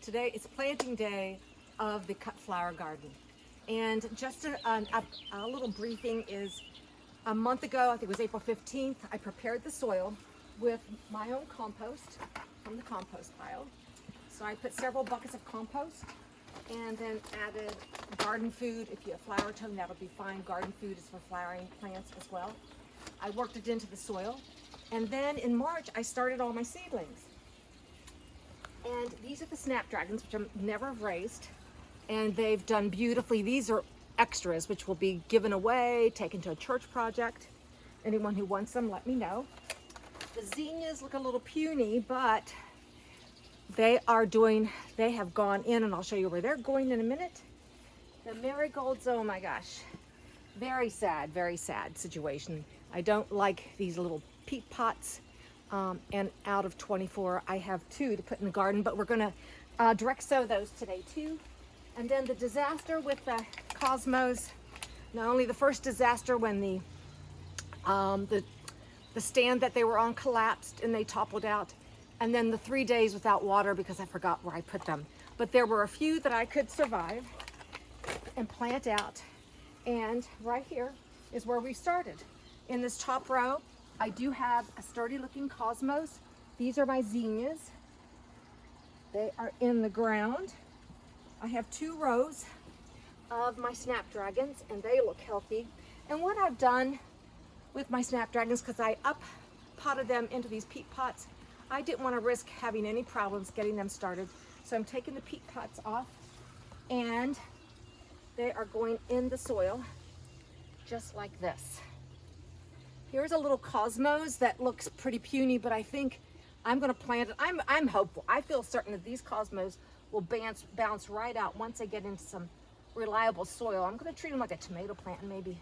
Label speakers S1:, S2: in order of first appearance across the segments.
S1: Today is planting day of the cut flower garden. And just a little briefing is a month ago, I think it was April 15th, I prepared the soil with my own compost from the compost pile. So I put several buckets of compost and then added garden food. If you have flower tome, that'll be fine. Garden food is for flowering plants as well. I worked it into the soil. And then in March, I started all my seedlings. And these are the snapdragons, which I've never raised. And they've done beautifully. These are extras, which will be given away, taken to a church project. Anyone who wants them, let me know. The zinnias look a little puny, but they have gone in, and I'll show you where they're going in a minute. The marigolds, oh my gosh. Very sad situation. I don't like these little peat pots. And out of 24, I have 2 to put in the garden, but we're gonna direct sow those today too. And then the disaster with the cosmos, not only the first disaster when the stand that they were on collapsed and they toppled out, and then the 3 days without water because I forgot where I put them. But there were a few that I could survive and plant out. And right here is where we started. In this top row, I do have a sturdy looking cosmos. These are my zinnias. They are in the ground. I have 2 rows of my snapdragons and they look healthy. And what I've done with my snapdragons, because I potted them into these peat pots, I didn't want to risk having any problems getting them started. So I'm taking the peat pots off and they are going in the soil just like this. Here's a little cosmos that looks pretty puny, but I think I'm going to plant it. I'm hopeful. I feel certain that these cosmos will bounce right out once they get into some reliable soil. I'm going to treat them like a tomato plant and maybe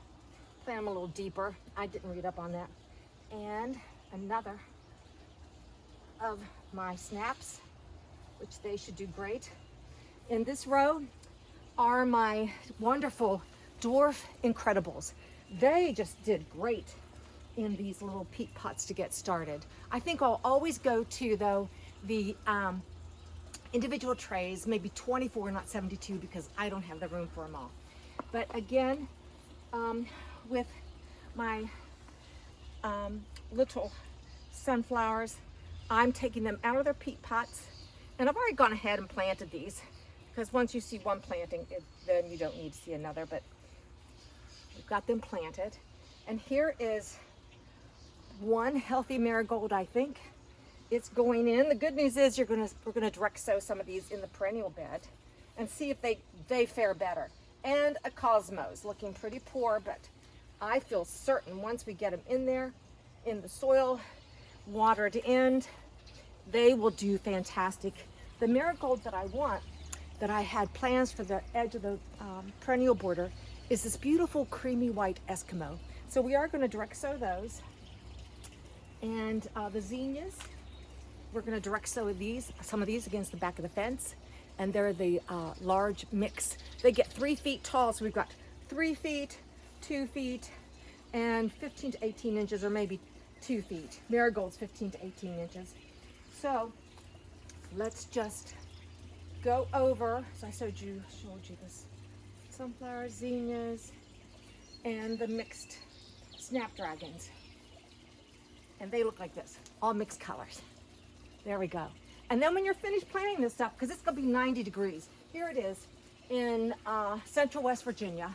S1: plant them a little deeper. I didn't read up on that. And another of my snaps, which they should do great. In this row are my wonderful dwarf incredibles. They just did great in these little peat pots to get started. I think I'll always go to, though, the individual trays, maybe 24, not 72, because I don't have the room for them all. But again, with my little sunflowers, I'm taking them out of their peat pots, and I've already gone ahead and planted these, because once you see one planting, then you don't need to see another, but we've got them planted. And here is one healthy marigold, I think. It's going in. The good news is we're gonna direct sow some of these in the perennial bed and see if they fare better. And a cosmos, looking pretty poor, but I feel certain once we get them in there, in the soil, watered in, they will do fantastic. The marigold that I want, that I had plans for the edge of the perennial border, is this beautiful creamy white Eskimo. So we are gonna direct sow those. And the zinnias, we're going to direct sow some of these against the back of the fence. And they're the large mix. They get 3 feet tall, so we've got 3 feet, 2 feet, and 15 to 18 inches, or maybe 2 feet. Marigolds, 15 to 18 inches. So let's just go over. So I showed you this sunflower, zinnias, and the mixed snapdragons. And they look like this, all mixed colors. There we go. And then when you're finished planting this stuff, because it's gonna be 90 degrees, here it is in central West Virginia.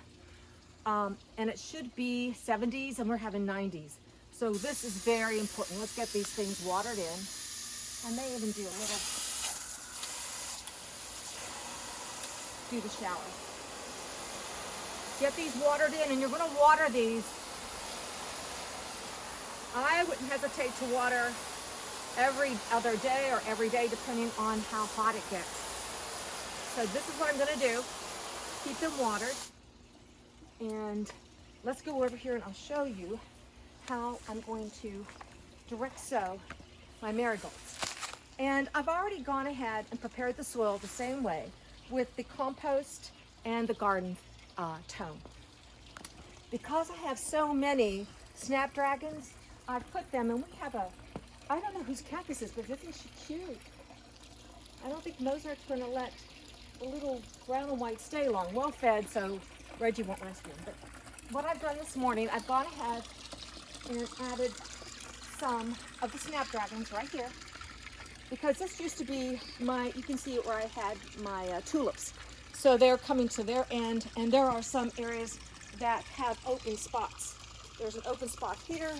S1: And it should be 70s and we're having 90s. So this is very important. Let's get these things watered in. I may even do the shower. Get these watered in, and you're gonna water these. I wouldn't hesitate to water every other day or every day, depending on how hot it gets. So this is what I'm gonna do. Keep them watered. And let's go over here and I'll show you how I'm going to direct sow my marigolds. And I've already gone ahead and prepared the soil the same way with the compost and the garden tome. Because I have so many snapdragons, I've put them, and we have I don't know whose cat this is, but isn't she cute? I don't think Mozart's going to let the little brown and white stay long. Well fed, so Reggie won't rescue them. But what I've done this morning, I've gone ahead and added some of the snapdragons right here, because this used to be my, you can see it where I had my tulips. So they're coming to their end, and there are some areas that have open spots. There's an open spot here,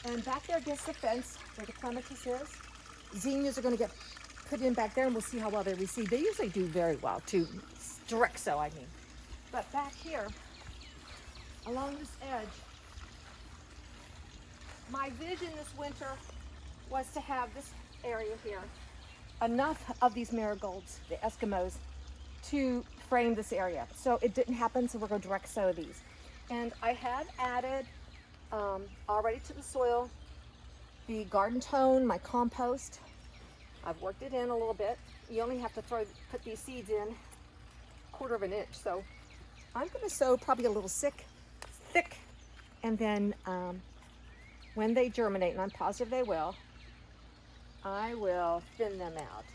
S1: and back there against the fence where the clematis is, zinnias are going to get put in back there, and we'll see how well they receive. They usually do very well, too. Direct sow, I mean. But back here, along this edge, my vision this winter was to have this area here, enough of these marigolds, the Eskimos, to frame this area. So it didn't happen, so we're going to direct sow these. And I had added already to the soil the garden tone, my compost. I've worked it in a little bit. You only have to put these seeds in 1/4 of an inch. So I'm going to sow probably a little thick, and then when they germinate, and I'm positive they will, I will thin them out.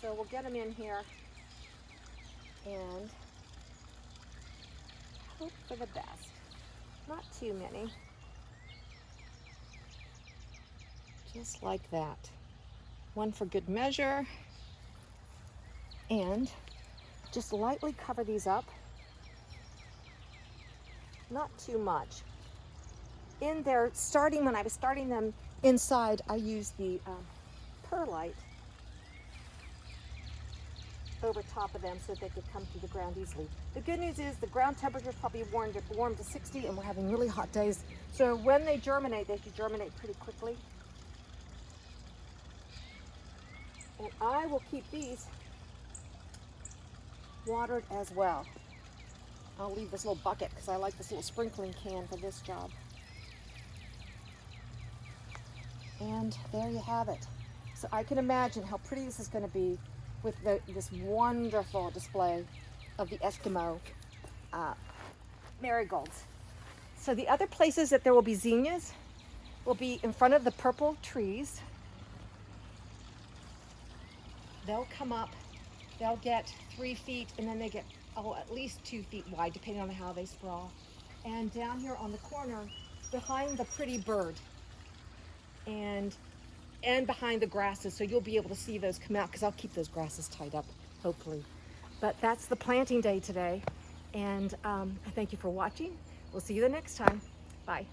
S1: So we'll get them in here and hope for the best. Not too many. Just like that. One for good measure. And just lightly cover these up. Not too much. In there, when I was starting them inside, I used the perlite over top of them so they could come through the ground easily. The good news is the ground temperature is probably warm to 60, and we're having really hot days. So when they germinate, they should germinate pretty quickly. And I will keep these watered as well. I'll leave this little bucket because I like this little sprinkling can for this job. And there you have it. So I can imagine how pretty this is going to be with this wonderful display of the Eskimo marigolds. So the other places that there will be zinnias will be in front of the purple trees. They'll come up, they'll get 3 feet, and then they get at least 2 feet wide, depending on how they sprawl. And down here on the corner, behind the pretty bird, and behind the grasses, so you'll be able to see those come out, because I'll keep those grasses tied up, hopefully. But that's the planting day today, and I thank you for watching. We'll see you the next time. Bye.